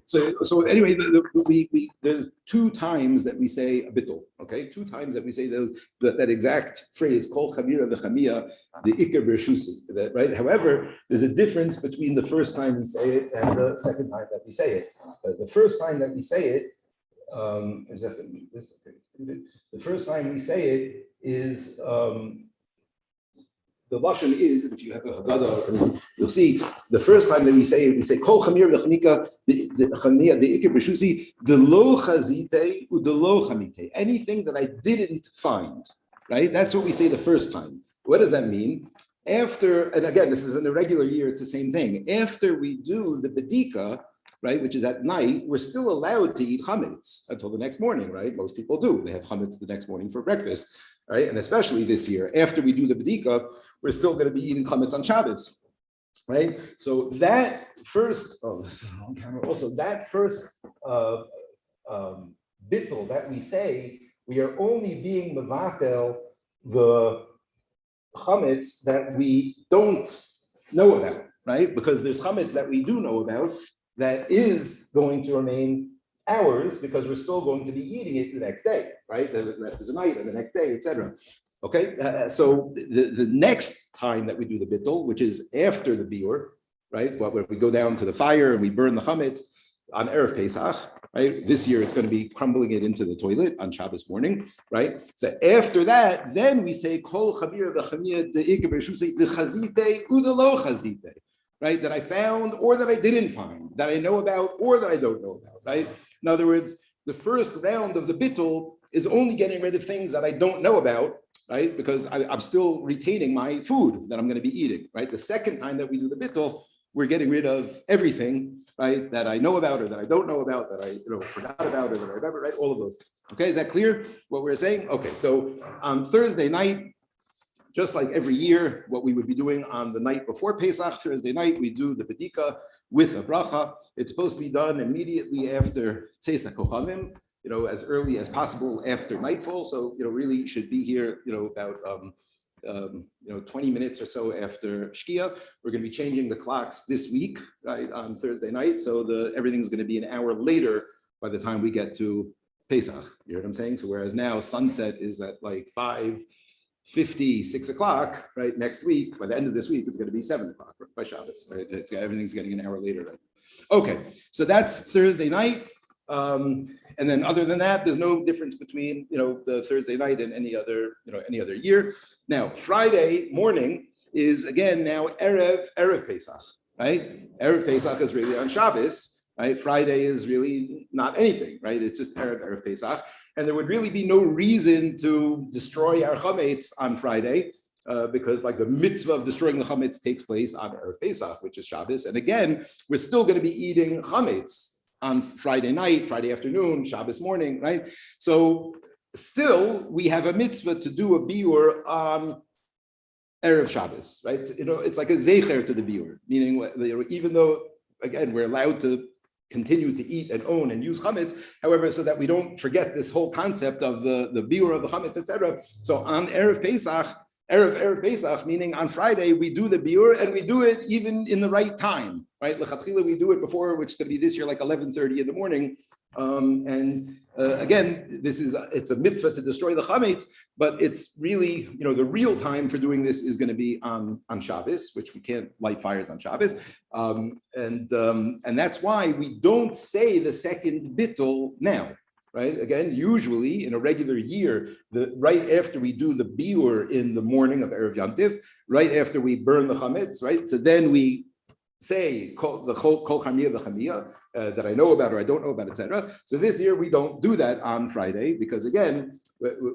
So anyway, there's two times that we say a bittul, okay? Two times that we say that exact phrase, kol chamira v'chamia, the ikar b'shusi, right? However, there's a difference between the first time we say it and the second time that we say it. The first time that we say it, the first time we say it is, the lashon is, if you have a Haggadah, you'll see the first time that we say it, we say kol chamir v'chamika the ikar b'shusi the lo chazite u the lo chamite, anything that I didn't find, right? That's what we say the first time. What does that mean? After, and again, this is in a regular year, it's the same thing. After we do the bedika, right, which is at night, we're still allowed to eat chametz until the next morning, right? Most people do. They have chametz the next morning for breakfast, right? And especially this year, after we do the bedika, we're still going to be eating chametz on Shabbos, right? So that first, this is on camera also, that first bittul that we say, we are only being mevatel the chametz that we don't know about, right? Because there's chametz that we do know about that is going to remain ours because we're still going to be eating it the next day, right? The rest of the night and the next day, etc. Okay, so the next time that we do the bittul, which is after the biur, right? Where we go down to the fire and we burn the chametz on Erev Pesach, right? This year it's going to be crumbling it into the toilet on Shabbos morning, right? So after that, then we say kol chabir v'chamiyah the ikar b'shusei the chazite u the lo chazite, right? That I found or that I didn't find, that I know about or that I don't know about, right? In other words, the first round of the bittul is only getting rid of things that I don't know about, right? Because I'm still retaining my food that I'm going to be eating, right? The second time that we do the bittul, we're getting rid of everything, right? That I know about or that I don't know about, that I forgot about or that I remember, right? All of those. Okay, is that clear what we're saying? Okay, so on Thursday night, just like every year, what we would be doing on the night before Pesach, Thursday night, we do the bedika with a bracha. It's supposed to be done immediately after Tzeis HaKochavim, as early as possible after nightfall. So, really should be here, about 20 minutes or so after Shkia. We're going to be changing the clocks this week, right, on Thursday night. So everything's going to be an hour later by the time we get to Pesach. You know what I'm saying? So whereas now sunset is at like 5:50, 6 o'clock, right? Next week, by the end of this week, it's going to be 7 o'clock by Shabbos, right? Everything's getting an hour later. Right? Okay, so that's Thursday night. And then other than that, there's no difference between, the Thursday night and any other year. Now, Friday morning is again now Erev Pesach, right? Erev Pesach is really on Shabbos, right? Friday is really not anything, right? It's just Erev Pesach. And there would really be no reason to destroy our chametz on Friday, because like the mitzvah of destroying the chametz takes place on Erev Pesach, which is Shabbos. And again, we're still going to be eating chametz on Friday night, Friday afternoon, Shabbos morning, right? So still, we have a mitzvah to do a biur on Erev Shabbos, right? It's like a zecher to the biur, meaning even though, again, we're allowed to continue to eat and own and use chametz, however, so that we don't forget this whole concept of the biur of the chametz, etc. So on Erev Pesach, meaning on Friday, we do the biur and we do it even in the right time, right? L'chatchila, we do it before, which is going to be this year like 11:30 in the morning. Again, it's a mitzvah to destroy the chametz, but it's really, the real time for doing this is going to be on Shabbos, which we can't light fires on Shabbos. And that's why we don't say the second bittul now. Right? Again, usually in a regular year, right after we do the biur in the morning of Erev Yom Tiv, right after we burn the chametz, right? So then we say the kol chamiyah v'chamiyah that I know about or I don't know about, etc. So this year we don't do that on Friday because again,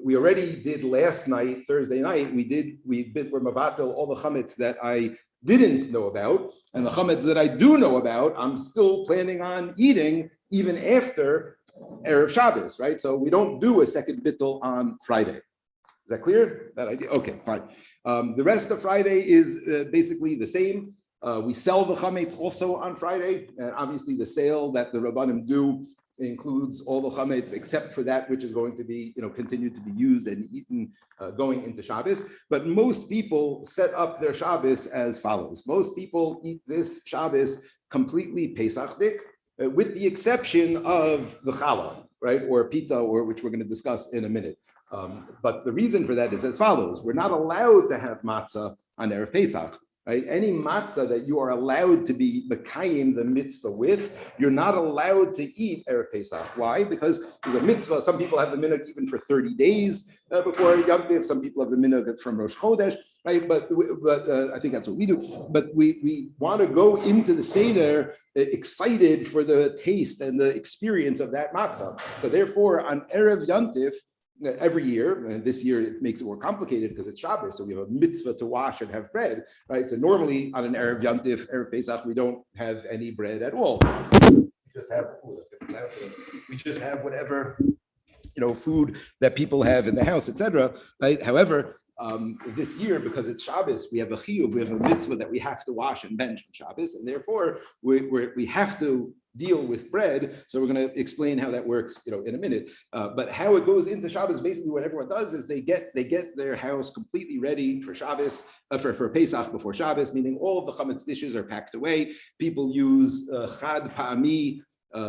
we already did last night, Thursday night. We're mavatel all the chametz that I didn't know about, and the chametz that I do know about, I'm still planning on eating even after Erev Shabbos, right? So we don't do a second bittul on Friday. Is that clear? That idea? Okay, fine. The rest of Friday is basically the same. We sell the chametz also on Friday, and obviously the sale that the Rabbanim do includes all the chametz except for that which is going to be, continued to be used and eaten going into Shabbos. But most people set up their Shabbos as follows. Most people eat this Shabbos completely Pesachdik, with the exception of the challah, right, or pita, or which we're going to discuss in a minute. But the reason for that is as follows: we're not allowed to have matzah on Erev Pesach. Right? Any matzah that you are allowed to be mekayim the mitzvah with, you're not allowed to eat Erev Pesach. Why? Because there's a mitzvah. Some people have the minhag even for 30 days before Yom Tov. Some people have the minhag from Rosh Chodesh, right? But I think that's what we do. But we want to go into the Seder excited for the taste and the experience of that matzah. So therefore, on Erev Yom Tov, every year, and this year it makes it more complicated because it's Shabbos, so we have a mitzvah to wash and have bread, right? So normally on an Erev Yom Tov, Erev Pesach, we don't have any bread at all. We just have whatever food that people have in the house, etc. Right? However, this year, because it's Shabbos, we have a chiyuv, we have a mitzvah that we have to wash and bench on Shabbos, and therefore we have to deal with bread. So we're going to explain how that works, in a minute. But how it goes into Shabbos, basically what everyone does is they get their house completely ready for Shabbos, for Pesach before Shabbos, meaning all of the chametz dishes are packed away. People use chad pa'ami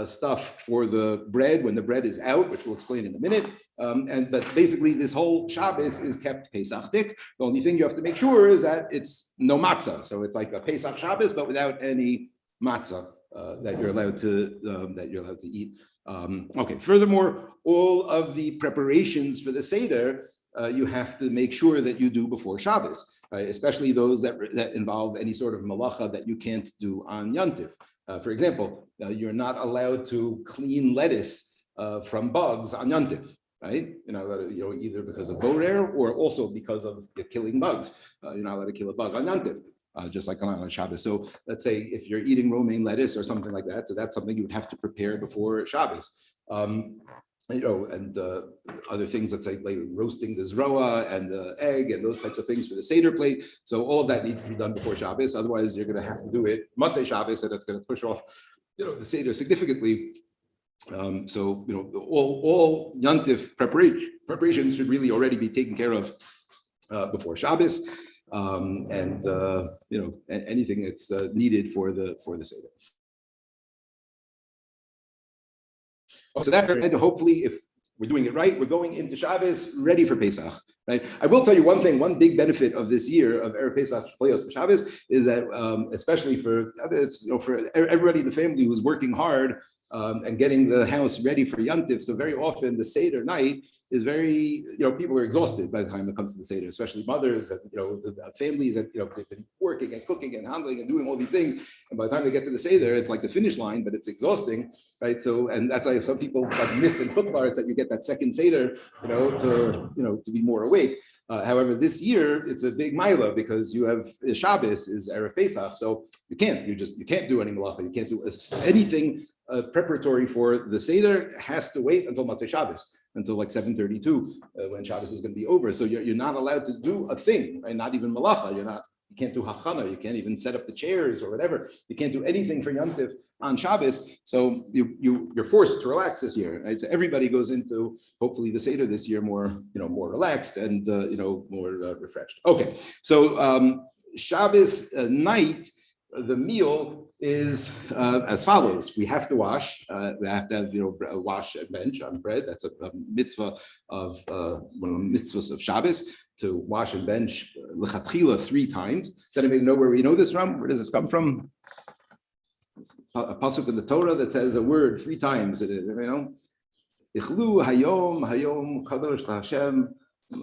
stuff for the bread when the bread is out, which we'll explain in a minute. But basically this whole Shabbos is kept Pesachdik. The only thing you have to make sure is that it's no matzah. So it's like a Pesach Shabbos, but without any matzah that you're allowed to eat. Okay. Furthermore, all of the preparations for the Seder you have to make sure that you do before Shabbos, right? Especially those that involve any sort of malacha that you can't do on Yom Tov. For example, you're not allowed to clean lettuce from bugs on Yom Tov. Right? You're not allowed to, either because of borer or also because of killing bugs. You're not allowed to kill a bug on Yom Tov. Just like on Shabbos. So let's say if you're eating romaine lettuce or something like that, so that's something you would have to prepare before Shabbos. And other things, let's say like roasting the zroa and the egg and those types of things for the Seder plate. So all of that needs to be done before Shabbos. Otherwise, you're going to have to do it Motzei Shabbos, and that's going to push off, the Seder significantly. All Yom Tov preparations should really already be taken care of before Shabbos. Anything that's needed for the Seder. So that's it. Hopefully, if we're doing it right, we're going into Shabbos ready for Pesach. Right. I will tell you one thing. One big benefit of this year of Erev Pesach Playos Shabbos is that, especially for everybody in the family who's working hard and getting the house ready for Yom Tov. So very often the Seder night is very, people are exhausted by the time it comes to the Seder, especially mothers and, the families that, they've been working and cooking and handling and doing all these things. And by the time they get to the Seder, it's like the finish line, but it's exhausting, right? So, and that's why some people miss in Chutz La'aretz that you get that second Seder, to be more awake. However, this year it's a big milah because you have Shabbos is Erev Pesach. So you can't do any malacha. You can't do anything preparatory for the Seder. Has to wait until Motzei Shabbos, until like 7:32 when Shabbos is going to be over. So you're not allowed to do a thing, right? Not even malacha. You can't do hachana. You can't even set up the chairs or whatever. You can't do anything for Yom Tov on Shabbos. So you're forced to relax this year, right? So everybody goes into hopefully the Seder this year more relaxed and more refreshed. Okay, so Shabbos night, the meal is as follows. We have to wash. We have to have wash and bench on bread. That's a mitzvah of one of the mitzvahs of Shabbos, to wash and bench lechatchila 3 times. Does anybody know where we know this from? Where does this come from? It's a pasuk in the Torah that says a word 3 times. Ichlu hayom kadosh Hashem. So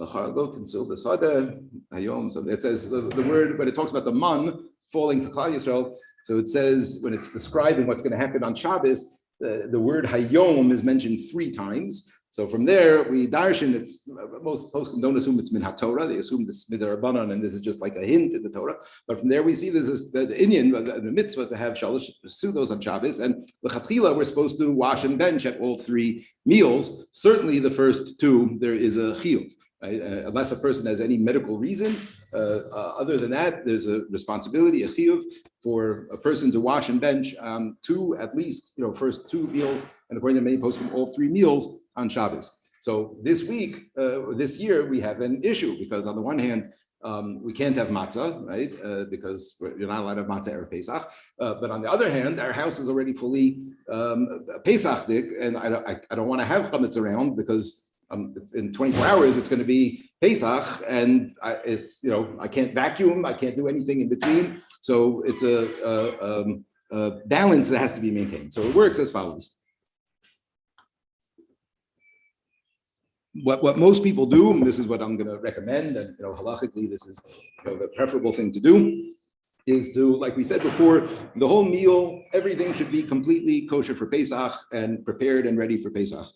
it says the word when it talks about the man falling for Klal Yisrael. So it says when it's describing what's going to happen on Shabbos, the word hayom is mentioned 3 times. So from there we darshan. It's most don't assume it's min haTorah. They assume this midrabanan, and this is just like a hint in the Torah. But from there we see this is the inyan, the mitzvah to have shalosh sudos on Shabbos, and lechatchila we're supposed to wash and bench at all 3 meals. Certainly the first 2 there is a chiyuv. right? Unless a person has any medical reason. Other than that, there's a responsibility, a chiyuv, for a person to wash and bench at least, first 2 meals, and according to many poskim, all 3 meals on Shabbos. So this week, this year, we have an issue because on the one hand, we can't have matzah, right? Because you're not allowed to have matzah Erev Pesach. But on the other hand, our house is already fully Pesachdik, and I don't want to have chametz around because in 24 hours it's going to be Pesach, and I can't vacuum, I can't do anything in between. So it's a balance that has to be maintained. So it works as follows. What most people do, and this is what I'm going to recommend, and halachically this is the preferable thing to do, is to, like we said before, the whole meal, everything should be completely kosher for Pesach and prepared and ready for Pesach.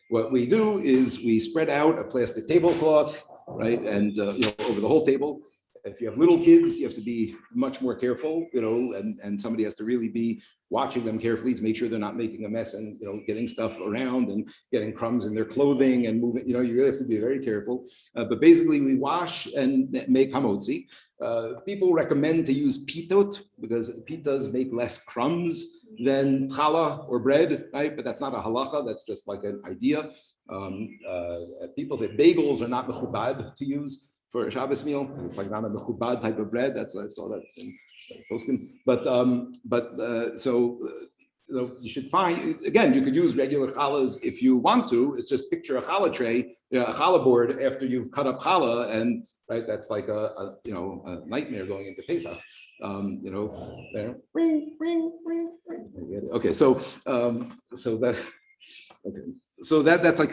What we do is we spread out a plastic tablecloth, right, and over the whole table. If you have little kids, you have to be much more careful, and somebody has to really be watching them carefully to make sure they're not making a mess and getting stuff around and getting crumbs in their clothing and moving. You really have to be very careful. But basically, we wash and make hamotzi. People recommend to use pitot because pitas make less crumbs than challah or bread, right? But that's not a halacha. That's just like an idea. People say bagels are not mechubad to use for a Shabbos meal. It's like not a mechubad type of bread. I saw that in poskim. So you should find, again, you could use regular challahs if you want to. It's just picture a challah tray, a challah board after you've cut up challah, and right, that's like a nightmare going into Pesach. There. Okay, so that. Okay. So that's like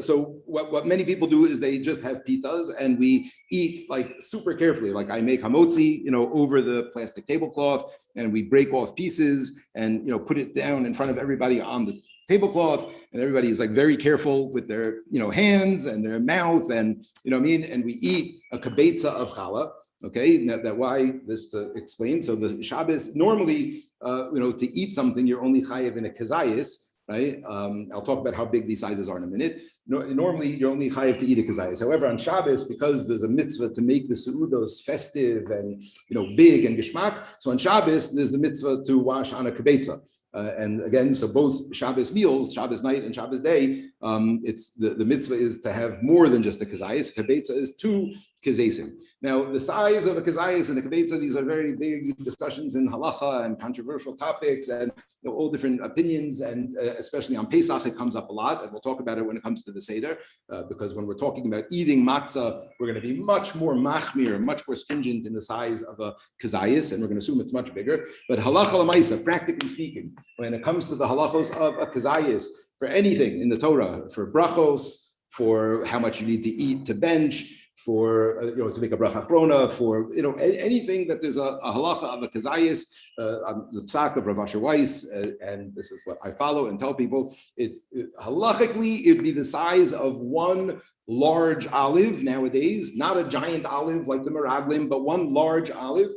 so what many people do is they just have pitas and we eat like super carefully. Like I make hamotzi, over the plastic tablecloth, and we break off pieces and put it down in front of everybody on the tablecloth, and everybody is like very careful with their hands and their mouth, and and we eat a kibetza of challah. Okay, that why this to explain. So the Shabbos normally, to eat something you're only chayev in a kazayis. Right. I'll talk about how big these sizes are in a minute. Normally, you're only chayav to eat a kazayas. However, on Shabbos, because there's a mitzvah to make the seudos festive and big and gishmak, so on Shabbos there's the mitzvah to wash on a kibetza. And again, so both Shabbos meals, Shabbos night and Shabbos day, it's the mitzvah is to have more than just a kazayas. Kibetza is 2 kazesim. Now, the size of a kazayas and a kibetza, these are very big discussions in halacha and controversial topics and all different opinions, and especially on Pesach, it comes up a lot, and we'll talk about it when it comes to the Seder, because when we're talking about eating matzah, we're going to be much more machmir, much more stringent in the size of a kazayas, and we're going to assume it's much bigger. But halacha l'maisa, practically speaking, when it comes to the halachos of a kazayas, for anything in the Torah, for brachos, for how much you need to eat to bench, for to make a bracha achrona, for anything that there's a halacha of a kazayis, the psak of Rav Asher Weiss, and this is what I follow and tell people. It's halachically it'd be the size of 1 large olive nowadays, not a giant olive like the meraglim, but 1 large olive,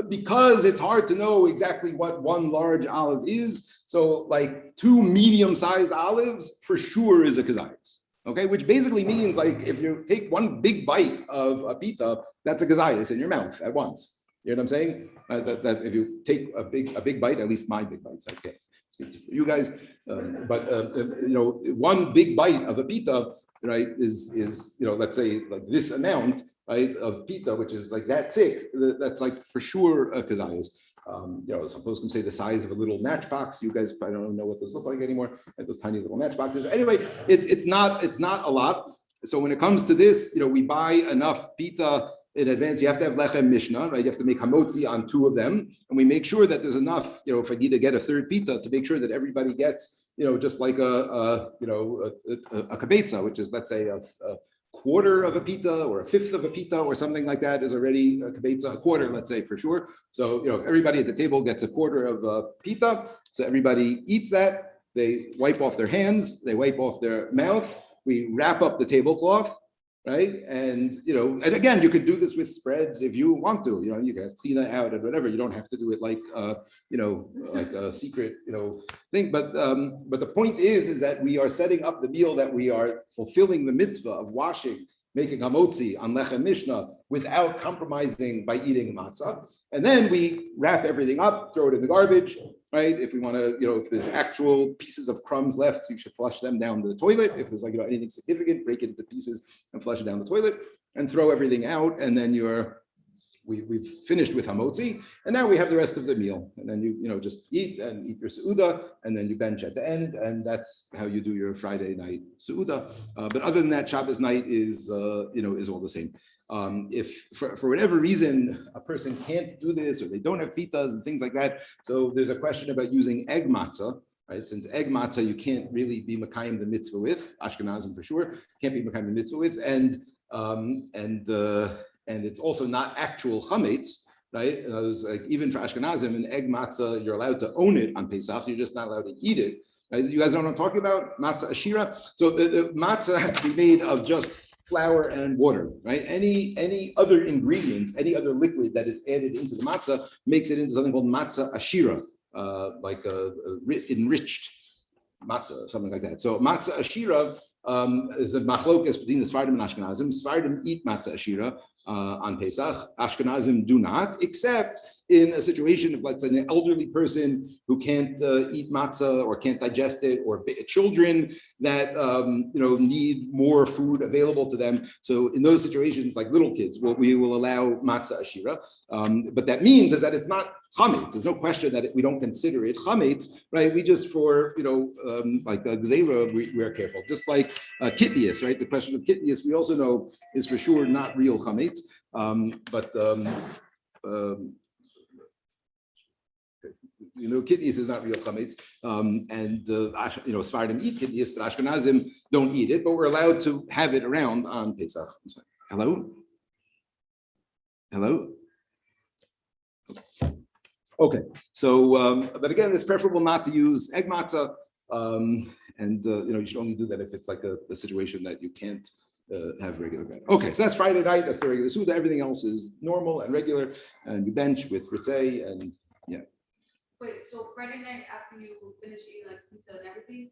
because it's hard to know exactly what 1 large olive is. So like 2 medium-sized olives for sure is a kazayis. Okay, which basically means like if you take 1 big bite of a pita, that's a kazayas in your mouth at once. You know what I'm saying? That if you take a big bite, at least my big bites, I can't speak to you guys, but 1 big bite of a pita, right, is let's say like this amount, right, of pita, which is like that thick. That's like for sure a kazayas. Some folks can say the size of a little matchbox. You guys probably don't know what those look like anymore, like those tiny little matchboxes. Anyway, it's not a lot. So when it comes to this, we buy enough pita in advance. You have to have lechem mishnah, right? You have to make hamotzi on 2 of them, and we make sure that there's enough. If I need to get a 3rd pita, to make sure that everybody gets, just like a kibetza, which is, let's say, a quarter of a pita or a 1/5 of a pita or something like that is already a kibetza, a quarter, let's say, for sure. So, if everybody at the table gets a quarter of a pita, so everybody eats that, they wipe off their hands, they wipe off their mouth, we wrap up the tablecloth, right? And, and again, you could do this with spreads if you want to, you can have tina out and whatever. You don't have to do it like, like a secret, thing. But the point is that we are setting up the meal, that we are fulfilling the mitzvah of washing making hamotzi on lechem mishnah without compromising by eating matzah. And then we wrap everything up, throw it in the garbage, right? If we want to, if there's actual pieces of crumbs left, you should flush them down the toilet. If there's anything significant, break it into pieces and flush it down the toilet and throw everything out. And then we've finished with hamotzi, and now we have the rest of the meal. And then you just eat your seuda, and then you bench at the end, and that's how you do your Friday night seuda. But other than that, Shabbos night is all the same. If for whatever reason a person can't do this, or they don't have pitas and things like that, so there's a question about using egg matzah. Right? Since egg matzah you can't really be makayim the mitzvah with, Ashkenazim for sure can't be makayim the mitzvah with, and it's also not actual chametz, right? It was like even for Ashkenazim, an egg matzah, you're allowed to own it on Pesach, you're just not allowed to eat it. Right? You guys know what I'm talking about? Matzah ashira. So the matzah has to be made of just flour and water, right? Any other ingredients, any other liquid that is added into the matzah makes it into something called matzah ashira, like a enriched matzah, something like that. So matzah ashira is a machlokas between the Sephardim and Ashkenazim. Sephardim eat matzah ashira on Pesach. Ashkenazim do not, except in a situation of, let's say, an elderly person who can't eat matzah or can't digest it, or children that need more food available to them. So in those situations, like little kids, we will allow matzah ashira. But that means is that it's not chametz. There's no question that we don't consider it chametz, right? We just like gzeira, we are careful. Just like kitnius, right? The question of kitnius, we also know is for sure not real chametz, kitnius is not real chametz, and Sephardim eat kitnius, but Ashkenazim don't eat it. But we're allowed to have it around on Pesach. Hello. Okay, so but again, it's preferable not to use egg matzah, and you should only do that if it's like a situation that you can't have regular bread. Okay, so that's Friday night. That's the regular suda. Everything else is normal and regular, and you bench with ritzei and yeah. Wait, so Friday night after you finish eating like pizza and everything,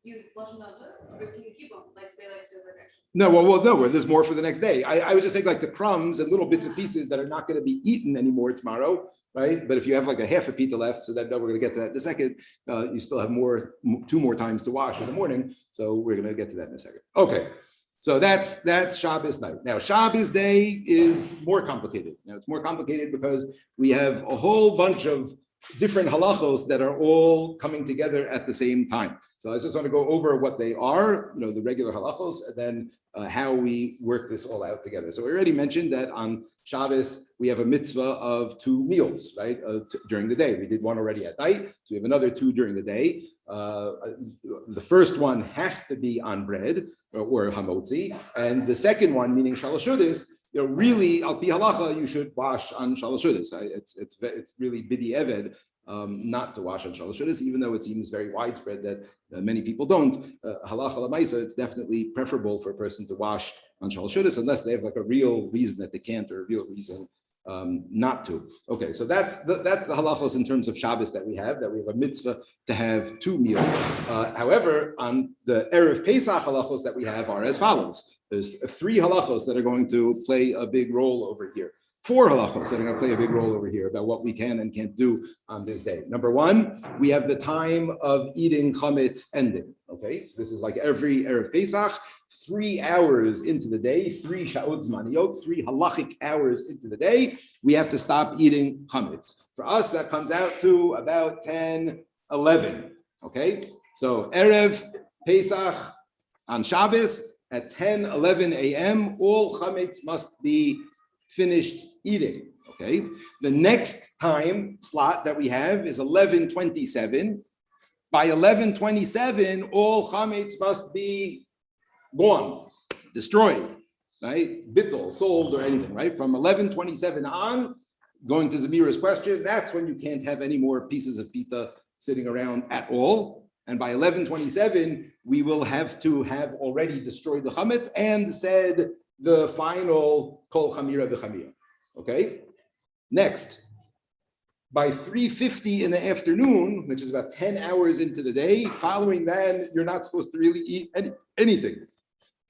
you flush them out, or can you keep them? Like say like there's like extra. No, there's more for the next day. I was just saying like the crumbs and little bits and pieces that are not going to be eaten anymore tomorrow, right? But if you have like a half a pita left, so that we're going to get to that in a second, you still have two more times to wash in the morning. So we're going to get to that in a second. Okay. So that's Shabbos night. Now Shabbos day is more complicated. Now it's more complicated because we have a whole bunch of different halachos that are all coming together at the same time. So I just want to go over what they are, the regular halachos, and then how we work this all out together. So we already mentioned that on Shabbos, we have a mitzvah of 2 meals, right, during the day. We did one already at night, so we have another 2 during the day. The first one has to be on bread or hamotzi, and the second one, meaning shalosh shudas, really, al pi halacha, you should wash on shalosh shudas. It's really bidi eved not to wash on shalosh shudas, even though it seems very widespread that many people don't. Halacha l'maisa, it's definitely preferable for a person to wash on shalosh shudas unless they have like a real reason that they can't, or a real reason not to. Okay, so that's the halachos in terms of Shabbos that we have a mitzvah to have 2 meals. However, on the Erev Pesach halachos that we have are as follows. There's 3 halachos that are going to play a big role over here. 4 halachos that are going to play a big role over here about what we can and can't do on this day. Number 1, we have the time of eating chametz ending. Okay, so this is like every Erev Pesach, 3 hours into the day, 3 sha'ot zmaniyot, 3 halachic hours into the day, we have to stop eating chametz. For us, that comes out to about 10, 11. Okay, so Erev Pesach on Shabbos at 10, 11 a.m., all chametz must be finished eating. Okay, the next time slot that we have is 11:27. By 11:27, all chametz must be gone, destroyed, right? Bittul, sold, or anything, right? From 11:27 on, going to Zamira's question, that's when you can't have any more pieces of pita sitting around at all. And by 11:27, we will have to have already destroyed the chametz and said the final kol chamira b'chamira. Okay? Next, by 3:50 in the afternoon, which is about 10 hours into the day, following that, you're not supposed to really eat anything.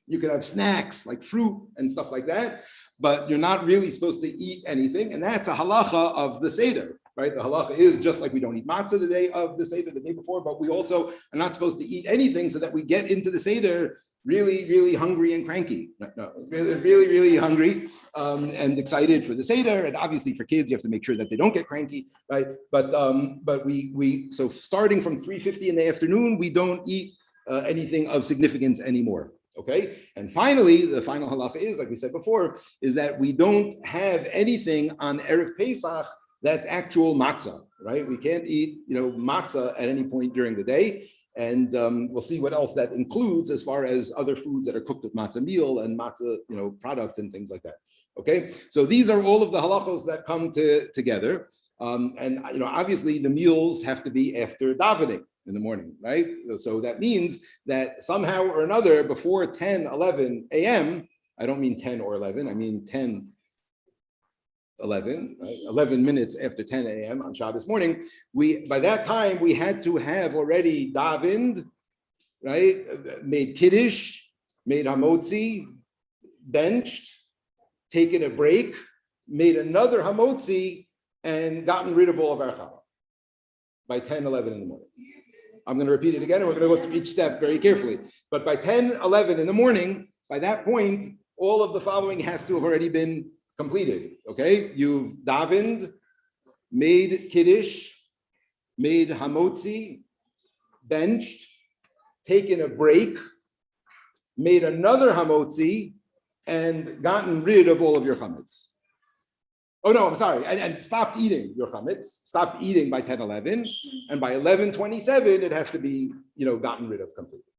You could have snacks like fruit and stuff like that, but you're not really supposed to eat anything. And that's a halacha of the Seder, right? The halacha is just like we don't eat matzah the day of the Seder, the day before, but we also are not supposed to eat anything so that we get into the Seder really, really hungry and cranky. No, really, really, really hungry and excited for the Seder. And obviously for kids, you have to make sure that they don't get cranky, right? But so starting from 3:50 in the afternoon, we don't eat anything of significance anymore. Okay, and finally, the final halacha is, like we said before, is that we don't have anything on Erev Pesach that's actual matzah, right? We can't eat, matzah at any point during the day. And we'll see what else that includes as far as other foods that are cooked with matzah meal and matzah, products and things like that. Okay, so these are all of the halachos that come together. And obviously the meals have to be after davening in the morning, right? So that means that somehow or another before 10, 11 a.m., I don't mean 10 or 11, I mean 10, 11, right? 11 minutes after 10 a.m. on Shabbos morning, by that time we had to have already davened, right? Made kiddush, made hamotzi, benched, taken a break, made another hamotzi, and gotten rid of all of our challah by 10, 11 in the morning. I'm going to repeat it again, and we're going to go through each step very carefully. But by 10, 11 in the morning, by that point, all of the following has to have already been completed, okay? You've davened, made kiddush, made hamotzi, benched, taken a break, made another hamotzi, and gotten rid of all of your chametz. Oh no, I'm sorry, and stopped eating your chametz, stopped eating by 10, 11, and by 11:27, it has to be, gotten rid of completely.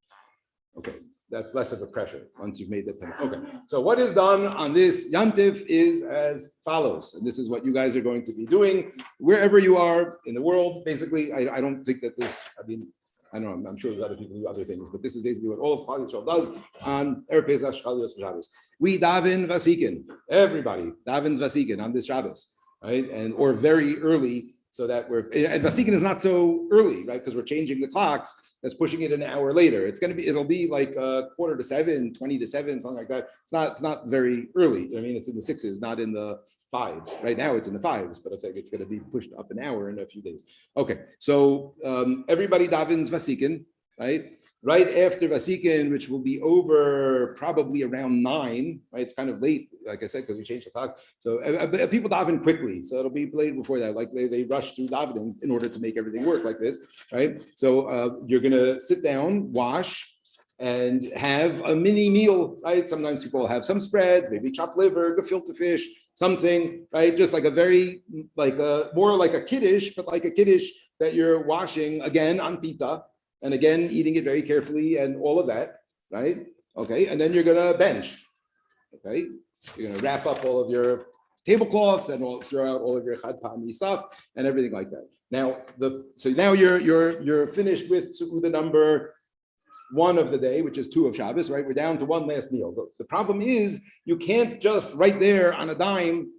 Okay, that's less of a pressure once you've made the 10. Okay, so what is done on this Yantiv is as follows, and this is what you guys are going to be doing wherever you are in the world. Basically, I don't think that this, I don't know, I'm sure there's other people who do other things, but this is basically what all of Klal Yisrael does on Erev Pesach, Shabbos. We daven vasikin. Everybody davens vasikin on this Shabbos, right? Or very early, so that and vasikin is not so early, right? Because we're changing the clocks. That's pushing it an hour later. It'll be like 6:45, 20 to 7, something like that. It's not very early. I mean, it's in the 6s, not in the 5s. Right now it's in the 5s, but it's going to be pushed up an hour in a few days. Okay, so everybody davens vasikin, right? Right after vasikin, which will be over probably around 9, right? It's kind of late, like I said, because we changed the clock. So people daven quickly, so it'll be late before that. Like they rush through davening in order to make everything work like this, right? So you're gonna sit down, wash, and have a mini meal, right? Sometimes people have some spreads, maybe chopped liver, gefilte fish, something, right? Just like more like a kiddush, but like a kiddush that you're washing again on pita, and again eating it very carefully and all of that, right? Okay, and then you're gonna bench. Okay, you're gonna wrap up all of your tablecloths and throw out all of your chad pa'ami stuff and everything like that. Now, now you're finished with su'uda number 1 of the day, which is 2 of Shabbos, right? We're down to one last meal. The problem is you can't just right there on a dime,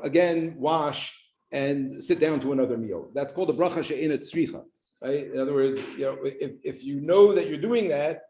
again, wash and sit down to another meal. That's called a bracha she'ena tzricha, right? In other words, if you know that you're doing that,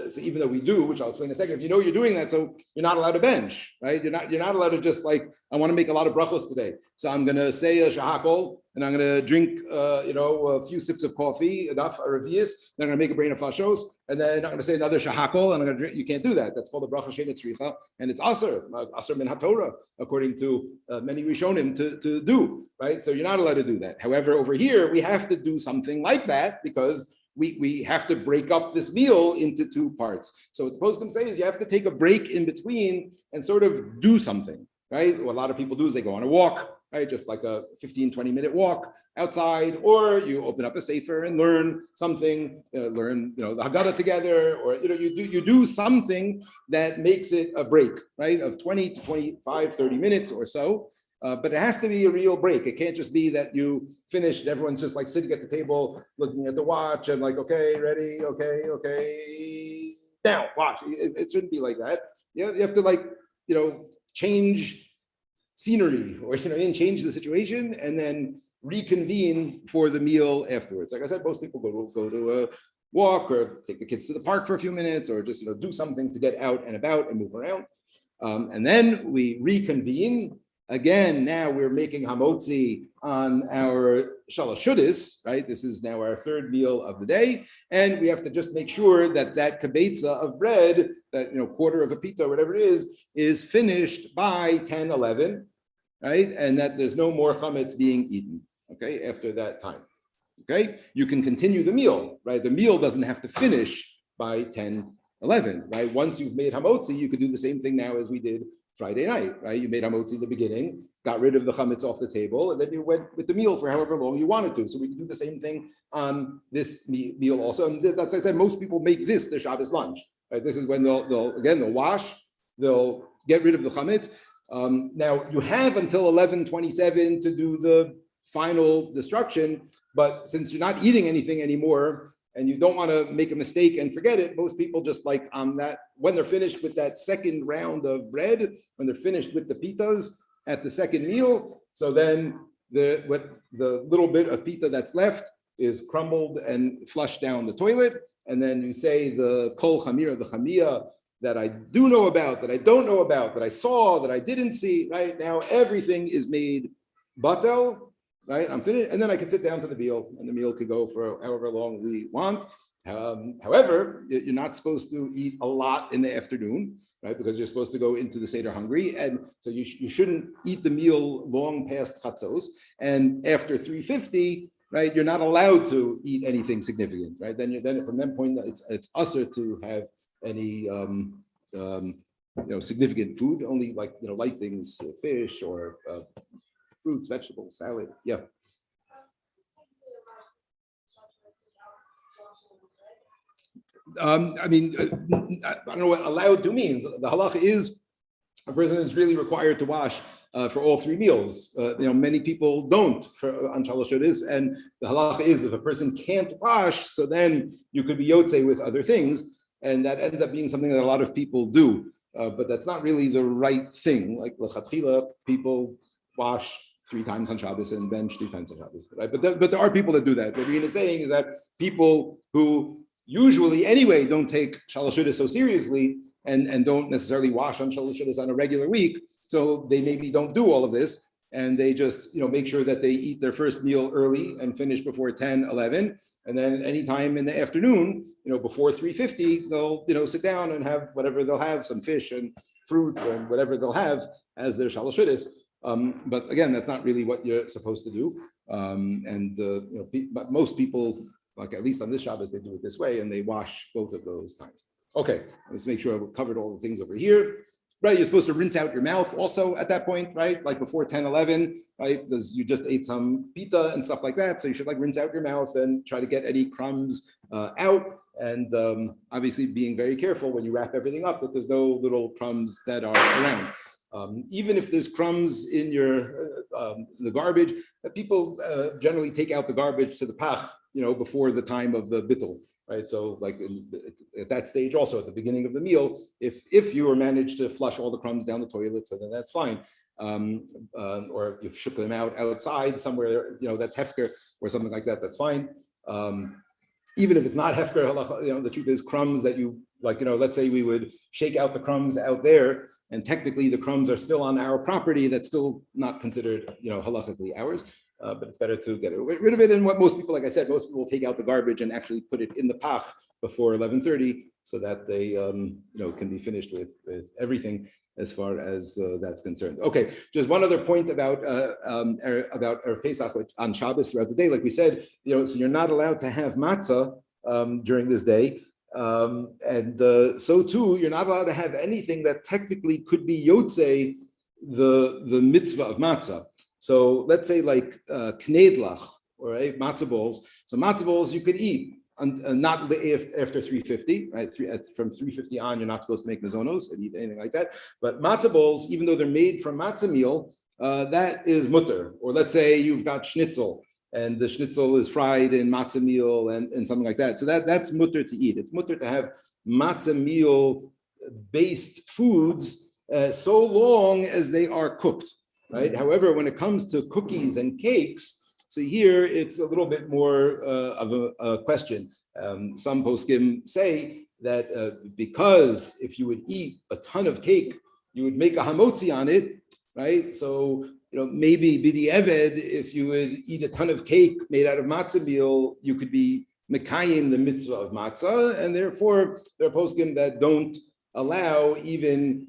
so even though we do, which I'll explain in a second, if you know you're doing that, so you're not allowed to bench, right? You're not allowed to just like, I want to make a lot of brachos today, so I'm going to say a shahakol, and I'm going to drink, a few sips of coffee, enough aravias, then I'm going to make a brain of fashos, and then I'm going to say another shahakol, and I'm going to drink. You can't do that. That's called the bracha she'ena tzricha, and it's aser min haTorah, according to many Rishonim to do, right? So you're not allowed to do that. However, over here, we have to do something like that because we have to break up this meal into 2 parts. So what the poskim say is you have to take a break in between and sort of do something, right? What a lot of people do is they go on a walk, right? Just like a 15, 20-minute walk outside, or you open up a sefer and learn something, learn the Haggadah together, or you do something that makes it a break, right? Of 20 to 25, 30 minutes or so. But it has to be a real break. It can't just be that you finished, everyone's just like sitting at the table, looking at the watch and like, okay, ready, okay, now watch. It shouldn't be like that. You have to change scenery or, change the situation and then reconvene for the meal afterwards. Like I said, most people go to walk or take the kids to the park for a few minutes, or just do something to get out and about and move around. And then we reconvene. Again, now we're making hamotzi on our shalosh shudis, right? This is now our third meal of the day. And we have to just make sure that that kibetza of bread, that quarter of a pita, whatever it is finished by 10, 11, right? And that there's no more chametz being eaten, okay, after that time. Okay, you can continue the meal, right? The meal doesn't have to finish by 10, 11, right? Once you've made hamotzi, you could do the same thing now as we did Friday night, right? You made hamotzi in the beginning, got rid of the chametz off the table, and then you went with the meal for however long you wanted to. So we can do the same thing on this meal also. And that's, I said, most people make this their Shabbos lunch, right? This is when they'll wash, they'll get rid of the chametz. Now you have until 11:27 to do the final destruction, but since you're not eating anything anymore and you don't want to make a mistake and forget it, most people just like on that, when they're finished with that second round of bread, when they're finished with the pitas at the second meal, so then the little bit of pita that's left is crumbled and flushed down the toilet, and then you say the kol chamira, the chamia that I do know about, that I don't know about, that I saw, that I didn't see, right? Now everything is made batel, right? I'm finished, and then I can sit down to the meal, and the meal could go for however long we want. However, you're not supposed to eat a lot in the afternoon, right? Because you're supposed to go into the Seder hungry, and so you shouldn't eat the meal long past chatzos. And after 3:50, right, you're not allowed to eat anything significant, right? Then from that point, it's usher to have any significant food, only like light things, fish or fruits, vegetables, salad. Yeah. I don't know what allowed to means. The halacha is a person is really required to wash for all three meals. Many people don't on shalosh shudis, and the halacha is if a person can't wash, so then you could be yotze with other things, and that ends up being something that a lot of people do. But that's not really the right thing. Like l'chatchila, people wash 3 times on Shabbos and bench 3 times on Shabbos, right? But there are people that do that. What Rina is saying is that people who usually anyway don't take shalosh shudis so seriously and don't necessarily wash on shalosh shudis on a regular week, so they maybe don't do all of this, and they just make sure that they eat their first meal early and finish before 10, 11, and then anytime in the afternoon, before 3:50, they'll sit down and have whatever they'll have, some fish and fruits and whatever they'll have as their shalosh shudis. But again, that's not really what you're supposed to do. But most people, like at least on this Shabbos, they do it this way, and they wash both of those times. Okay, let's make sure I've covered all the things over here. Right, you're supposed to rinse out your mouth also at that point, right? Like before 10, 11, right? Because you just ate some pita and stuff like that. So you should rinse out your mouth and try to get any crumbs out. And obviously being very careful when you wrap everything up that there's no little crumbs that are around. Even if there's crumbs in the garbage, people generally take out the garbage to the pach, before the time of the bittul, right? So at that stage also, at the beginning of the meal, if you managed to flush all the crumbs down the toilet, so then that's fine. Or you've shook them out outside somewhere, that's hefker or something like that, that's fine. Even if it's not hefker, the truth is crumbs that you, let's say we would shake out the crumbs out there, and technically the crumbs are still on our property, that's still not considered, halachically ours. But it's better to get rid of it. And what most people, like I said, most people will take out the garbage and actually put it in the pach before 11:30, so that they, can be finished with everything as far as that's concerned. Okay, just one other point about Erev Pesach on Shabbos throughout the day. Like we said, so you're not allowed to have matzah during this day. So too, you're not allowed to have anything that technically could be yotze the mitzvah of matzah. So let's say like knedlach, or matzah balls. So matzah balls you could eat, not after 3:50, right? From 3:50 on, you're not supposed to make mazonos and eat anything like that. But matzah balls, even though they're made from matzah meal, that is mutter. Or let's say you've got schnitzel, and the schnitzel is fried in matzah meal and something like that. So that's mutter to eat. It's mutter to have matzah meal based foods so long as they are cooked. Right. However, when it comes to cookies and cakes, so here it's a little bit more of a question. Some poskim say that because if you would eat a ton of cake, you would make a hamotzi on it, right? So maybe b'di eved, if you would eat a ton of cake made out of matzah meal, you could be mekayim the mitzvah of matzah, and therefore there are poskim that don't allow even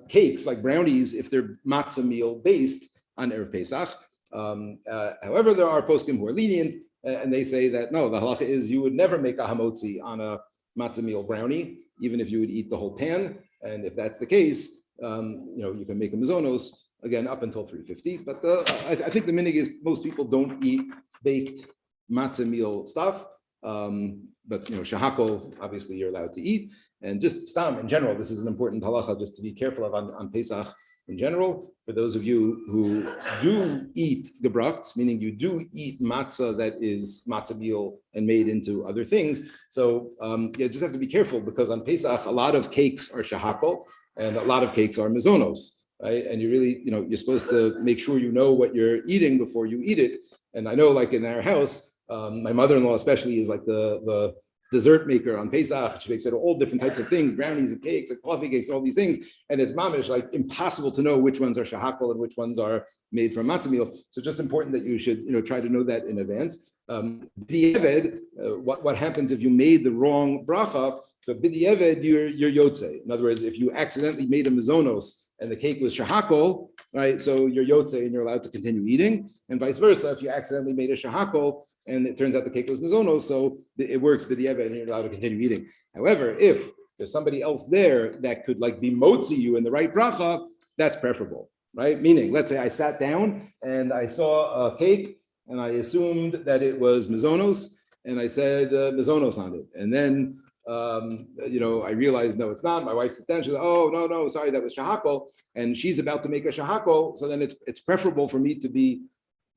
cakes like brownies if they're matzah meal based on Erev Pesach. However, there are poskim who are lenient, and they say that no, the halacha is you would never make a hamotzi on a matzah meal brownie, even if you would eat the whole pan. And if that's the case, you can make a mizonos again up until 350. But I think the minig is most people don't eat baked matzah meal stuff. But shahakol, obviously you're allowed to eat. And just stam in general, this is an important halacha just to be careful of on Pesach in general. For those of you who do eat gebracht, meaning you do eat matzah that is matzah meal and made into other things. So you just have to be careful because on Pesach, a lot of cakes are shahakol and a lot of cakes are mizonos, right? And you really, you're supposed to make sure you know what you're eating before you eat it. And I know like in our house, my mother-in-law especially is like the dessert maker on Pesach. She makes all different types of things, brownies and cakes and coffee cakes, all these things. And it's mamish, like impossible to know which ones are shahakal and which ones are made from matzah meal. So just important that you should, try to know that in advance. B'di eved, what happens if you made the wrong bracha? So b'di eved, you're yotze. In other words, if you accidentally made a mizonos and the cake was shahakol, right? So you're yotze and you're allowed to continue eating. And vice versa, if you accidentally made a shahakol, and it turns out the cake was mizonos, so it works b'di eved and you're allowed to continue eating. However, if there's somebody else there that could like be motzi you in the right bracha, that's preferable, right? Meaning, let's say I sat down and I saw a cake and I assumed that it was mizonos and I said mizonos on it. And then, I realized, no, it's not. My wife sits down, she says, oh, no, sorry, that was shahakol. And she's about to make a shahakol. So then it's preferable for me to be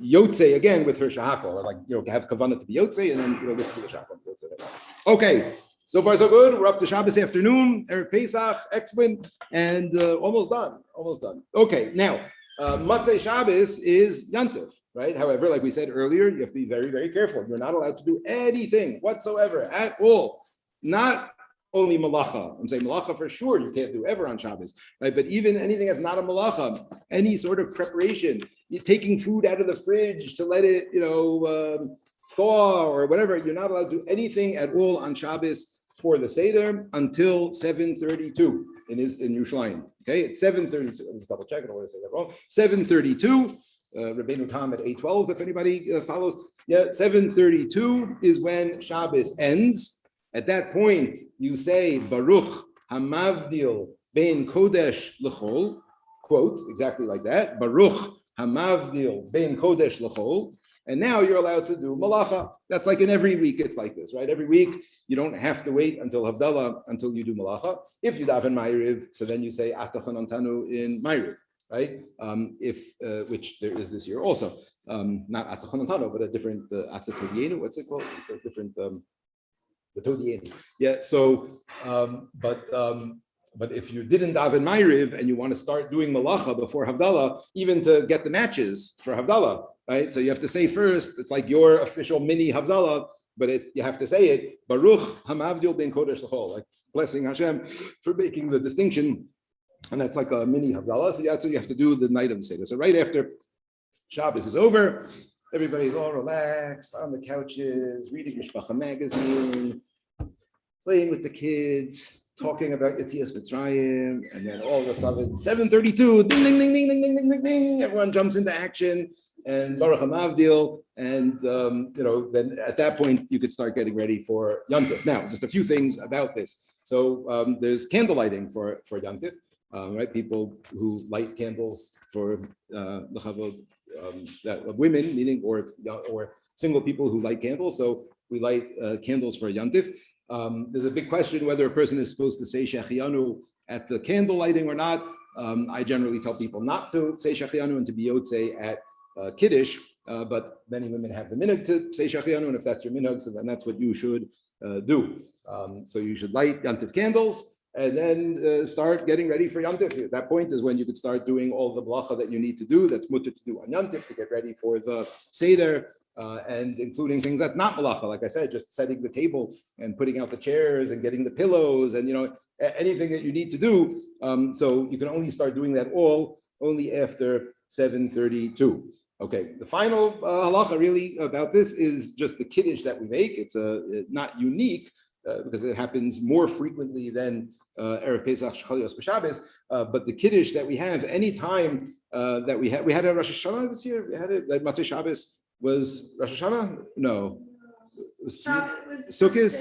yotze again with her shahakol, or like, have kavanah to be yotze, and then, this is the shahakol. Okay, so far so good. We're up to Shabbos afternoon, Erev Pesach, excellent, and almost done. Okay, now, Matzei Shabbos is Yantif, right? However, like we said earlier, you have to be very, very careful. You're not allowed to do anything whatsoever at all. Not only malacha. I'm saying malacha for sure you can't do ever on Shabbos, right? But even anything that's not a malacha, any sort of preparation, you're taking food out of the fridge to let it, thaw or whatever, you're not allowed to do anything at all on Shabbos for the Seder until 7:32 in Yerushalayim. Okay, it's 7:32. Let's double check. I don't want to say that wrong. 7:32. Rabbeinu Tam at 8:12. If anybody follows, 7:32 is when Shabbos ends. At that point, you say Baruch Hamavdil Ben Kodesh L'chol. Quote exactly like that. Baruch Hamavdil Ben Kodesh L'chol. And now you're allowed to do malacha. That's like in every week, it's like this, right? Every week, you don't have to wait until Havdalah until you do malacha. If you daven Ma'ariv, so then you say Atachan Antanu in Ma'ariv, right? Which there is this year also. Not Atachan Antanu, but a different Atatodienu, what's it called? It's a different, the Todienu. Yeah, so, but if you didn't daven Ma'ariv and you want to start doing malacha before Havdalah, even to get the matches for Havdalah, right? So you have to say first, it's like your official mini Havdalah, but you have to say it, Baruch Hamavdil Ben Kodesh L'chol, like blessing Hashem for making the distinction. And that's like a mini Havdalah. So that's what you have to do the night of the Seder. So right after Shabbos is over, everybody's all relaxed on the couches, reading Mishpacha magazine, playing with the kids, talking about Yetzias Mitzrayim, and then all of a sudden, 7:32, ding, ding, ding, ding, ding, ding, ding, ding, ding, everyone jumps into action, and Baruch HaMavdil, and then at that point, you could start getting ready for Yantif. Now, just a few things about this. So there's candle lighting for Yantif, right? People who light candles for the Chavod, women, meaning, or single people who light candles. So we light candles for Yantif. There's a big question whether a person is supposed to say Shechianu at the candle lighting or not. I generally tell people not to say Shechianu and to be Yotze at Kiddush, but many women have the minhag to say Shechianu, and if that's your minhag, so then that's what you should do. So you should light Yantif candles, and then start getting ready for Yom Tif. At that point is when you could start doing all the blacha that you need to do, that's mutter to do on Yom Tif to get ready for the Seder, and including things that's not malacha, like I said, just setting the table and putting out the chairs and getting the pillows and anything that you need to do. So you can only start doing that only after 7:32. Okay, the final halacha really about this is just the kiddush that we make. It's not unique because it happens more frequently than Erev Pesach, Shabbos, Shabbos. But the kiddush that we have anytime that we had a Rosh Hashanah this year, we had it like Matzah Shabbos was Rosh Hashanah? No, it was Sukkot.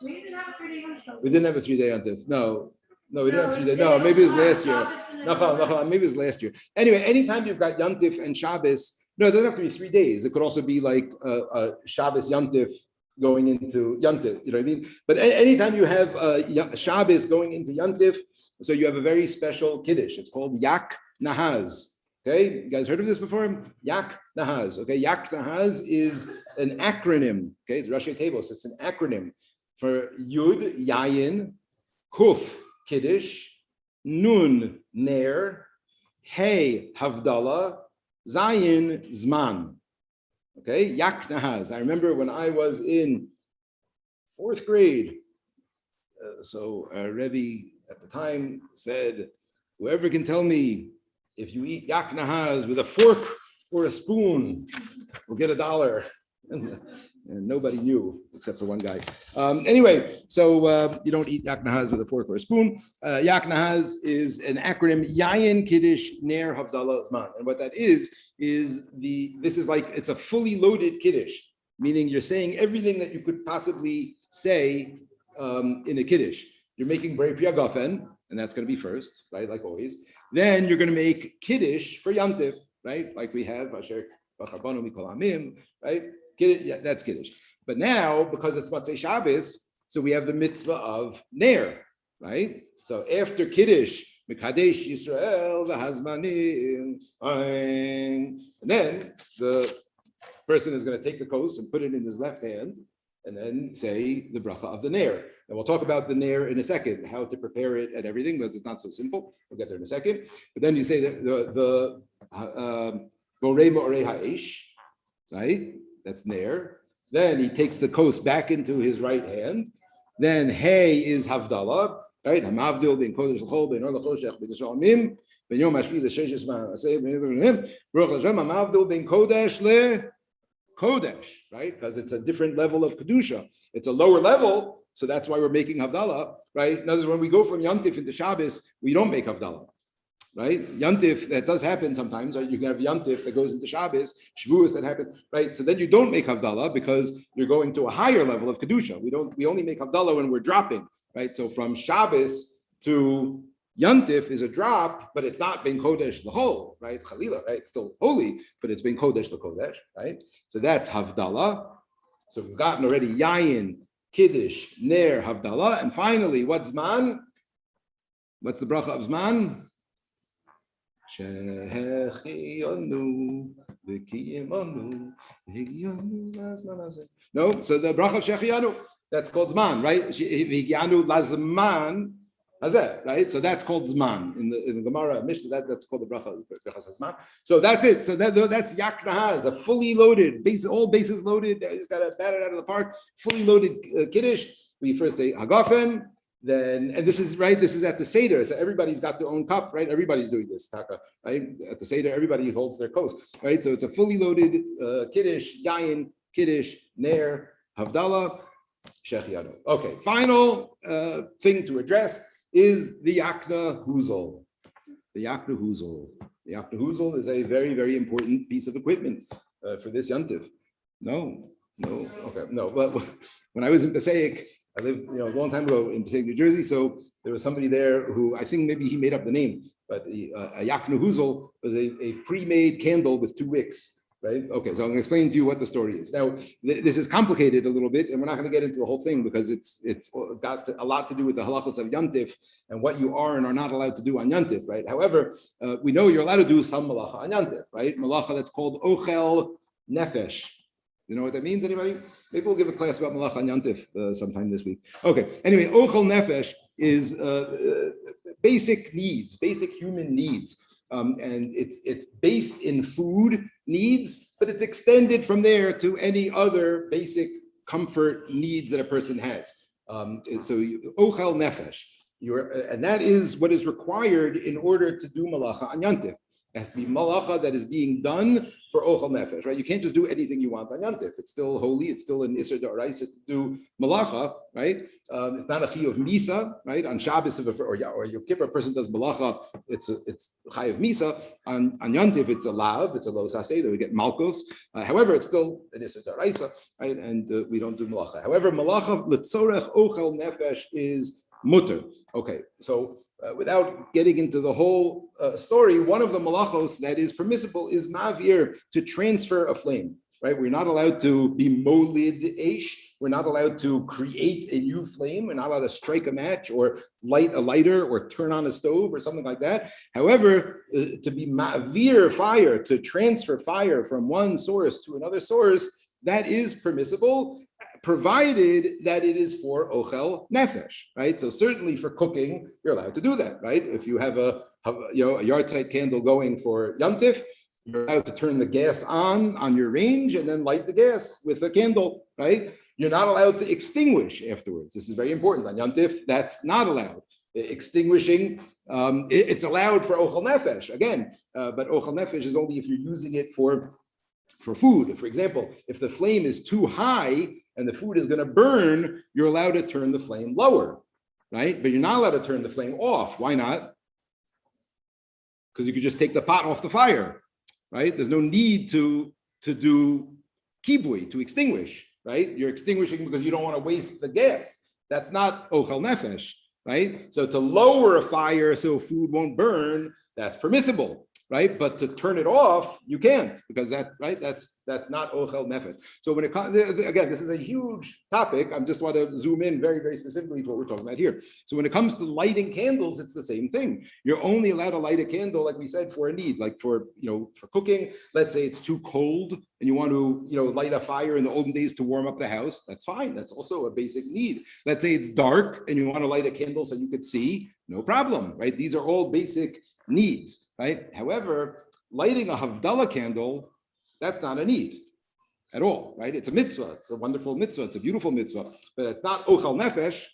We didn't have 3 days. We didn't have a 3-day Yontif. No, we didn't have 3 days. No, maybe it was last year. Maybe it was last year. Anyway, anytime you've got Yontif and Shabbos, no, it doesn't have to be 3 days. It could also be like a Shabbos Yontif going into Yontif. You know what I mean? But anytime you have Shabbos going into Yontif, so you have a very special kiddush. It's called Yak Nahaz. Okay, you guys heard of this before? Yak Nahaz. Okay, Yak Nahaz is an acronym. Okay, it's Rashi Tevos. It's an acronym for Yud Yayin, Kuf Kiddush, Nun Ner, Hey Havdalah, Zayin Zman. Okay, Yak Nahaz. I remember when I was in 4th grade. So Rebbe at the time said, whoever can tell me if you eat yak nahaz with a fork or a spoon, we'll get $1. And nobody knew except for one guy. Anyway, so you don't eat yak nahaz with a fork or a spoon. Yak nahaz is an acronym, Yayin Kiddush Ner Havdalah Zman. And what that is this is like, it's a fully loaded Kiddush, meaning you're saying everything that you could possibly say in a Kiddush. You're making Brei Priya Gofen, and that's going to be first, right? Like always. Then you're going to make Kiddush for Yom Tif, right? Like we have, Asher B'charbanu Mikol Amim, right? Yeah, that's Kiddush. But now, because it's Matzah Shabbos, so we have the mitzvah of Ner, right? So after Kiddush, Mekadesh Yisrael v'hazmanim, and then the person is going to take the kos and put it in his left hand, and then say the bracha of the Ner. And we'll talk about the Ner in a second, how to prepare it and everything, because it's not so simple. We'll get there in a second. But then you say the Borei Ma'orei Ha'esh, right? That's Ner. Then he takes the kos back into his right hand. Then Hey is Havdalah, right? Hamavdil ben Kodesh l'chol ben Or l'choshech ben Yisrael Amim ben Yom Hashvi l'Sheshes Ma'aseh ben Baruch Hashem Hamavdil ben Kodesh Kodesh, right? Because it's a different level of Kedusha. It's a lower level, so that's why we're making Havdalah, right? In other words, when we go from Yontif into Shabbos, we don't make Havdalah, right? Yontif, that does happen sometimes, right? You can have Yontif that goes into Shabbos, Shavuos that happens, right? So then you don't make Havdalah because you're going to a higher level of Kedusha. We only make Havdalah when we're dropping, right? So from Shabbos to Yontif is a drop, but it's not Ben Kodesh l'chol, right? Chalila, right? It's still holy, but it's Ben Kodesh l'kodesh, right? So that's Havdalah. So we've gotten already Yayin, Kiddush, Ner, Havdalah, and finally, what's Zman? What's the bracha of Zman? No, so the bracha of Shechianu, that's called Zman, right? Shechianu lazman. Right? So that's called Zman. In the Gemara Mishnah, that's called the bracha Zman. So that's it. So that's Yak Nahaz, a fully loaded, all bases loaded. You just got to bat it out of the park. Fully loaded Kiddush. We first say Hagafen, then, and this is right. This is at the Seder. So everybody's got their own cup, right? Everybody's doing this taka, right? At the Seder, everybody holds their kos, right? So it's a fully loaded Kiddush, Yayin, Kiddush, Ner, Havdalah, Shechianu. Okay, final thing to address is the Aknohoozo. The Aknohoozo. The Aknohoozo is a very, very important piece of equipment for this Yontif. No. Okay, no. But when I was in Passaic, I lived, a long time ago in Passaic, New Jersey. So there was somebody there who I think maybe he made up the name, but a Aknohoozo was a pre-made candle with 2 wicks. Right? Okay, so I'm going to explain to you what the story is. Now, this is complicated a little bit, and we're not going to get into the whole thing because it's got a lot to do with the halachos of Yontif and what you are and are not allowed to do on Yontif, right? However, we know you're allowed to do some malacha on Yontif, right? Malacha that's called ochel nefesh. You know what that means, anybody? Maybe we'll give a class about Malacha on Yantif sometime this week. Okay. Anyway, Ochel Nefesh is basic needs, basic human needs. And it's based in food needs, but it's extended from there to any other basic comfort needs that a person has. Ochel Nefesh, and that is what is required in order to do Malacha on Yantif. It has to be malacha that is being done for ochel nefesh, right? You can't just do anything you want on Yantif. It's still holy. It's still an iser d'oraisa to do malacha, right? It's not a chi of misa, right? On Shabbos or Yom Kippur, a person does malacha. It's chi of misa. On Yantif, it's a lav. It's a lo saseh that we get malkos. However, it's still an iser d'oraisa, right? And we don't do malacha. However, malacha letzorech ochel nefesh is mutter. Okay, so. Without getting into the whole story, one of the malachos that is permissible is mavir, to transfer a flame, right? We're not allowed to be molid eish. We're not allowed to create a new flame. We're not allowed to strike a match or light a lighter or turn on a stove or something like that. However, to be mavir fire, to transfer fire from one source to another source, that is permissible, provided that it is for ochel nefesh, right? So certainly for cooking, you're allowed to do that, right? If you have a yahrzeit candle going for Yantif, you're allowed to turn the gas on your range and then light the gas with a candle, right? You're not allowed to extinguish afterwards. This is very important. On Yantif, that's not allowed. Extinguishing, it's allowed for ochel nefesh, again, but ochel nefesh is only if you're using it for food. For example, if the flame is too high and the food is going to burn, you're allowed to turn the flame lower, right? But you're not allowed to turn the flame off. Why not? Because you could just take the pot off the fire, right? There's no need to do kibui, to extinguish, right? You're extinguishing because you don't want to waste the gas. That's not ochel nefesh, right? So to lower a fire so food won't burn, that's permissible, right? But to turn it off, you can't, because that's not ochel nefesh. So when it comes, again, this is a huge topic. I just want to zoom in very, very specifically to what we're talking about here. So when it comes to lighting candles, it's the same thing. You're only allowed to light a candle, like we said, for a need, like for cooking. Let's say it's too cold and you want to light a fire in the olden days to warm up the house. That's fine. That's also a basic need. Let's say it's dark and you want to light a candle so you could see. No problem, right? These are all basic needs, right? However, lighting a Havdalah candle, that's not a need at all, right? It's a mitzvah. It's a wonderful mitzvah. It's a beautiful mitzvah, but it's not ochel nefesh,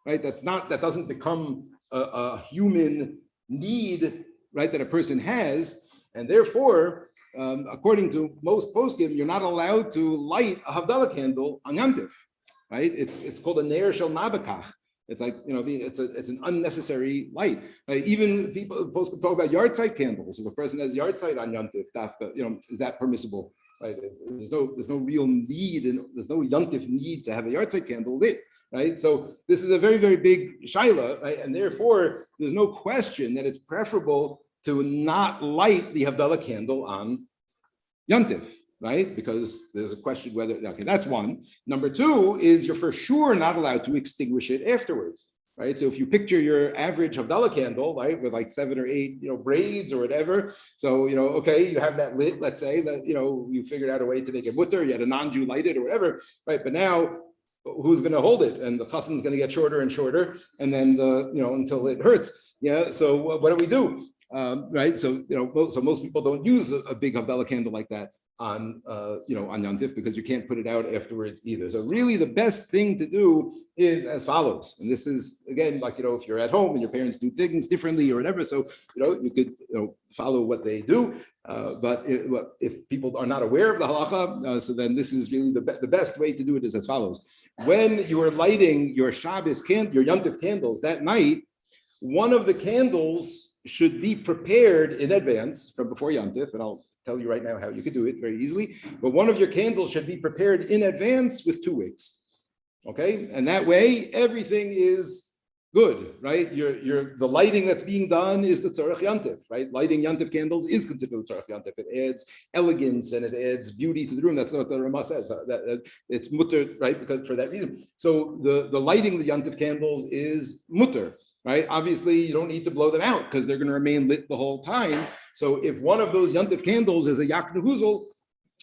right? That doesn't become a human need, right? That a person has, and therefore, according to most poskim, you're not allowed to light a Havdalah candle on Yantif, right? It's called a ner shel nabakach. It's like, it's an unnecessary light. Even people talk about yahrzeit candles. If a person has yahrzeit on Yantif, is that permissible? Right? There's no real need, and there's no Yantif need to have a yahrzeit candle lit. Right? So this is a very, very big shaila, right? And therefore, there's no question that it's preferable to not light the Havdalah candle on Yantif. Right? Because there's a question whether, okay, that's one. Number two is you're for sure not allowed to extinguish it afterwards, right? So if you picture your average Havdalah candle, right, with like 7 or 8, braids or whatever. So, okay, you have that lit, let's say that, you figured out a way to make it mutter, you had a non-Jew light it or whatever, right? But now who's going to hold it? And the chassan's going to get shorter and shorter, and then until it hurts. Yeah. So what do we do? Right. So, so most people don't use a big Havdalah candle like that on Yantif, because you can't put it out afterwards either. So really the best thing to do is as follows. And this is, again, like, if you're at home and your parents do things differently or whatever, so, you could, follow what they do. But if people are not aware of the halacha, so then this is really the best way to do it is as follows. When you are lighting your Shabbos your Yantif candles that night, one of the candles should be prepared in advance from before Yantif, and I'll tell you right now how you could do it very easily. But one of your candles should be prepared in advance with 2 wicks. Okay, and that way everything is good, right? The lighting that's being done is the tzarech yantif, right? Lighting yantif candles is considered the tzarech yantif. It adds elegance and it adds beauty to the room. That's what the Ramah says. It's mutter, right? Because for that reason. So the lighting of the yantif candles is mutter. Right? Obviously, you don't need to blow them out because they're going to remain lit the whole time. So if one of those Yantif candles is a Aknohoozo,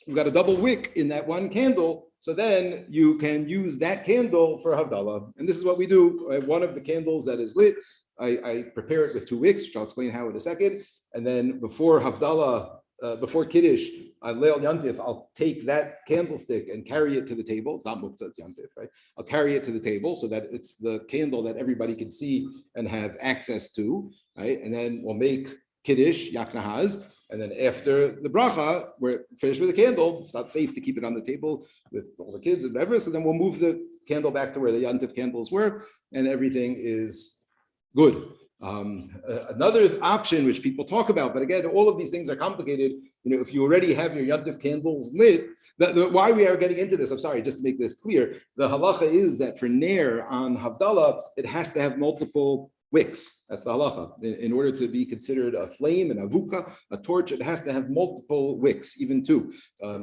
you've got a double wick in that one candle. So then you can use that candle for Havdalah. And this is what we do. One of the candles that is lit, I prepare it with 2 wicks, which I'll explain how in a second. And then before Havdalah, before Kiddush, Leil Yantif, I'll take that candlestick and carry it to the table. It's not Muktzah, it's Yantif, right? I'll carry it to the table so that it's the candle that everybody can see and have access to, right? And then we'll make Kiddush, Yaknahaz. And then after the bracha, we're finished with the candle. It's not safe to keep it on the table with all the kids and whatever. So then we'll move the candle back to where the Yantif candles were, and everything is good. Another option which people talk about, but again, all of these things are complicated. If you already have your Yantif candles lit, why we are getting into this, I'm sorry, just to make this clear, the halacha is that for Ner on Havdalah, it has to have multiple wicks. That's the halacha. In order to be considered a flame, an avuka, a torch, it has to have multiple wicks. Even 2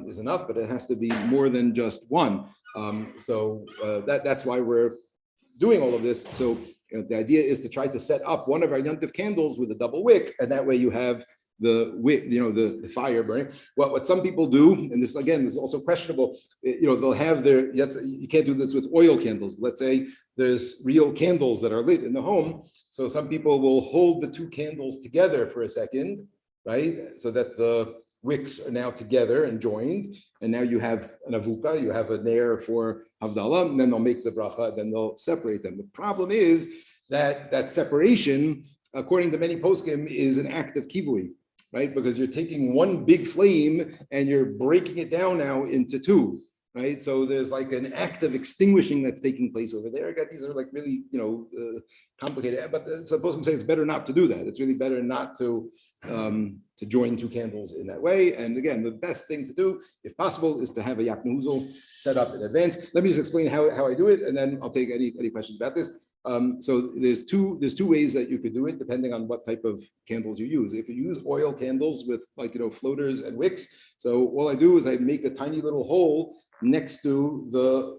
is enough, but it has to be more than just 1. That's why we're doing all of this. So the idea is to try to set up one of our Yantif candles with a double wick, and that way you have the wick, the fire burning. What some people do, and this again is also questionable, they'll have you can't do this with oil candles. Let's say there's real candles that are lit in the home. So some people will hold the 2 candles together for a second, right? So that the wicks are now together and joined. And now you have an avuka, you have a ner for Havdalah, and then they'll make the bracha, then they'll separate them. The problem is that separation, according to many poskim, is an act of kibui, right? Because you're taking one big flame and you're breaking it down now into 2. Right, so there's like an act of extinguishing that's taking place over there. Again, these are like really, complicated. But suppose I'm saying it's better not to do that. It's really better not to join 2 candles in that way. And again, the best thing to do, if possible, is to have a Aknohoozo set up in advance. Let me just explain how I do it, and then I'll take any questions about this. So there's two ways that you could do it, depending on what type of candles you use. If you use oil candles with floaters and wicks, so all I do is I make a tiny little hole next to the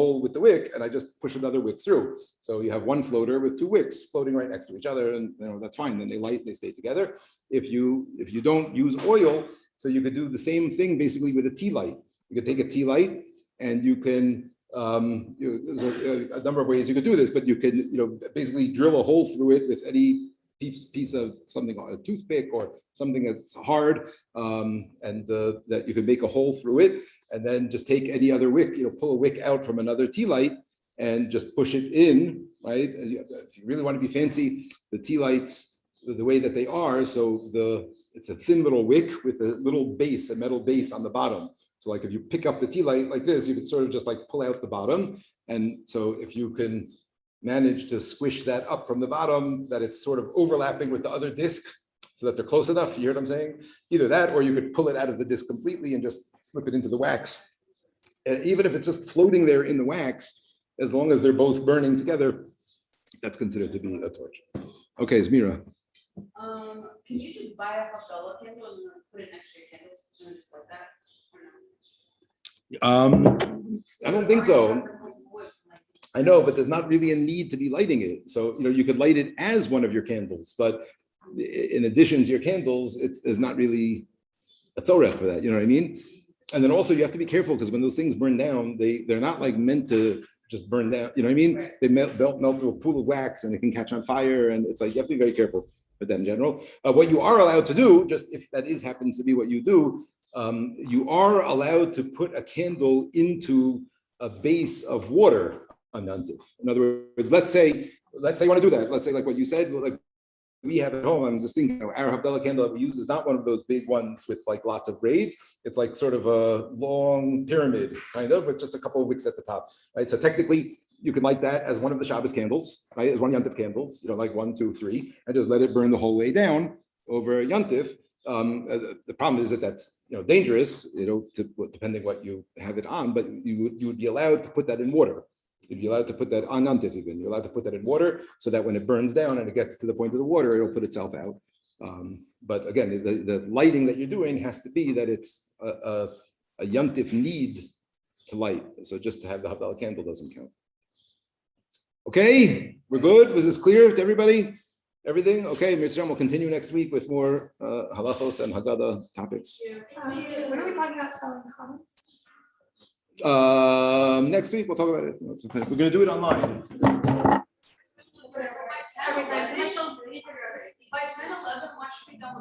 hole with the wick, and I just push another wick through. So you have one floater with 2 wicks floating right next to each other, and that's fine. Then they light, they stay together. If you don't use oil, so you could do the same thing basically with a tea light. You could take a tea light, and you can there's a number of ways you could do this, but you can basically drill a hole through it with any piece of something, a toothpick or something that's hard, and that you can make a hole through it, and then just take any other wick, pull a wick out from another tea light and just push it in, right? If you really want to be fancy, the tea lights, the way that they are, so it's a thin little wick with a little base, a metal base on the bottom. So like if you pick up the tea light like this, you can sort of just like pull out the bottom. And so if you can manage to squish that up from the bottom, that it's sort of overlapping with the other disc so that they're close enough, you hear what I'm saying? Either that, or you could pull it out of the disc completely and just slip it into the wax. And even if it's just floating there in the wax, as long as they're both burning together, that's considered to be a torch. Okay, Zmira. Can you just buy a Havdalah candle and put it next to your candles and just like that? I don't think so. I know, but there's not really a need to be lighting it. So, you could light it as one of your candles, but in addition to your candles, there's not really a tzorech for that. You know what I mean? And then also you have to be careful because when those things burn down, they're not like meant to just burn down. You know what I mean? Right. They melt to a pool of wax and it can catch on fire. And it's like, you have to be very careful with that in general. What you are allowed to do, just if that happens to be what you do, you are allowed to put a candle into a base of water on Yantif. In other words, let's say you want to do that. Let's say like what you said, like we have at home. I'm just thinking, our Havdalah candle that we use is not one of those big ones with like lots of braids. It's like sort of a long pyramid, kind of, with just a couple of wicks at the top, right? So technically, you can light that as one of the Shabbos candles, right? As one Yantif candles, like 1, 2, 3, and just let it burn the whole way down over Yantif. The problem is that that's dangerous, depending what you have it on. But you would be allowed to put that in water. You'd be allowed to put that on Yantif even. You're allowed to put that in water so that when it burns down and it gets to the point of the water, it'll put itself out. But again, the lighting that you're doing has to be that it's a Yantif need to light. So just to have the Havdalah candle doesn't count. Okay, we're good. Was this clear to everybody? Everything? Okay, Mitzrayim will continue next week with more halachos and Haggadah topics. When are we talking about selling comments? Next week we'll talk about it. We're going to do it online. By 10, 11, what should be done with